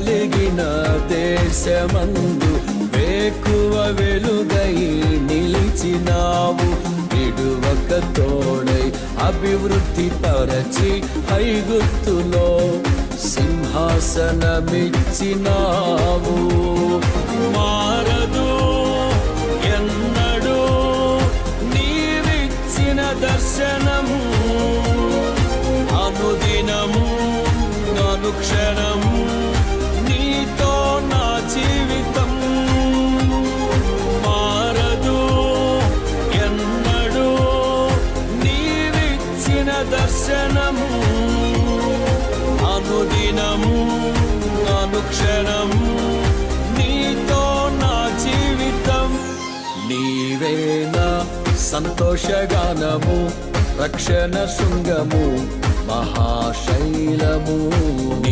కలిగిన దేశమందు వేకువ వెలుగై నిలిచినావు. విడువక తోడై అభివృద్ధి పరచి ఐగుప్తులో సింహాసనమిచ్చినావు. మారదు ఎన్నడూ నీవిచ్చిన దర్శనము, అనుదినము అనుక్షణము నీతో నా జీవితం. మారదు ఎన్నడూ నీవిచ్చిన దర్శనము, అనుదినము అనుక్షణము నీతో నా జీవితం. నీవేనా సంతోషగానము, రక్షణ శృంగము, మహాశైలము.